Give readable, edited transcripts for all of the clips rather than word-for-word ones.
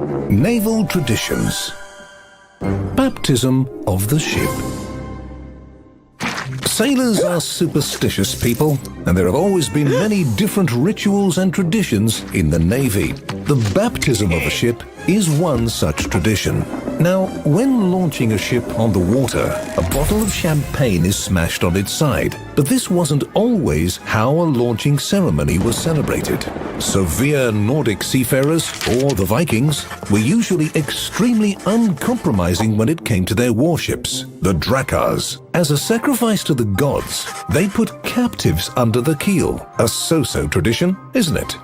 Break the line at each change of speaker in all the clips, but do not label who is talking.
Naval traditions. Baptism of the ship. Sailors are superstitious people, and there have always been many different rituals and traditions in the Navy. The baptism of a ship is one such tradition. Now, when launching a ship on the water, a bottle of champagne is smashed on its side. But this wasn't always how a launching ceremony was celebrated. Severe Nordic seafarers, or the Vikings, were usually extremely uncompromising when it came to their warships, the drakars. As a sacrifice to the gods, they put captives under the keel. A so-so tradition, isn't it?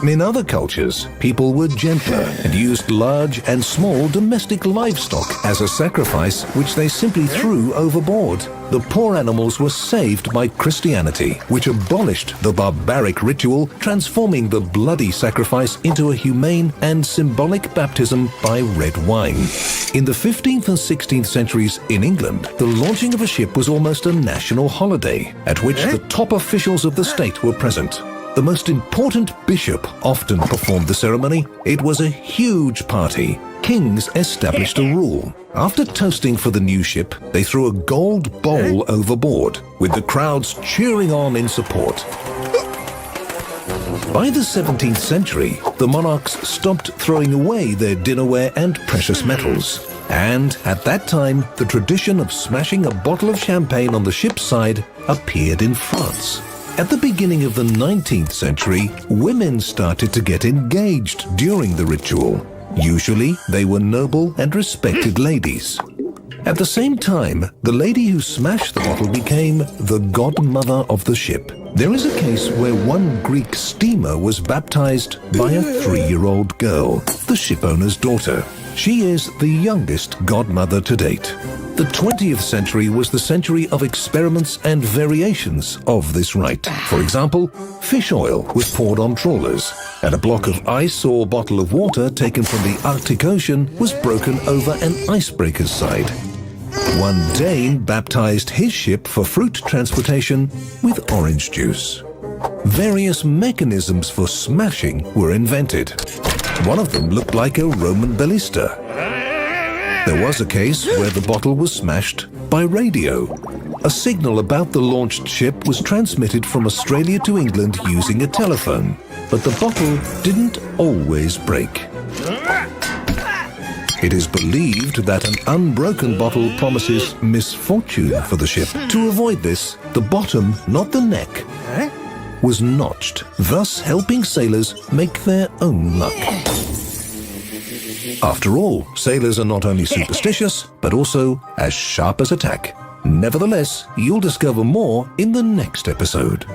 In other cultures, people were gentler and used large and small domestic livestock as a sacrifice, which they simply threw overboard. The poor animals were saved by Christianity, which abolished the barbaric ritual, transforming the bloody sacrifice into a humane and symbolic baptism by red wine. In the 15th and 16th centuries in England, the launching of a ship was almost a national holiday, at which the top officials of the state were present. The most important bishop often performed the ceremony. It was a huge party. Kings established a rule. After toasting for the new ship, they threw a gold bowl overboard, with the crowds cheering on in support. By the 17th century, the monarchs stopped throwing away their dinnerware and precious metals. And at that time, the tradition of smashing a bottle of champagne on the ship's side appeared in France. At the beginning of the 19th century, women started to get engaged during the ritual. Usually, they were noble and respected ladies. At the same time, the lady who smashed the bottle became the godmother of the ship. There is a case where one Greek steamer was baptized by a 3-year-old girl, the shipowner's daughter. She is the youngest godmother to date. The 20th century was the century of experiments and variations of this rite. For example, fish oil was poured on trawlers, and a block of ice or bottle of water taken from the Arctic Ocean was broken over an icebreaker's side. One Dane baptized his ship for fruit transportation with orange juice. Various mechanisms for smashing were invented. One of them looked like a Roman ballista. There was a case where the bottle was smashed by radio. A signal about the launched ship was transmitted from Australia to England using a telephone, but the bottle didn't always break. It is believed that an unbroken bottle promises misfortune for the ship. To avoid this, the bottom, not the neck, was notched, thus helping sailors make their own luck. After all, sailors are not only superstitious, but also as sharp as a tack. Nevertheless, you'll discover more in the next episode.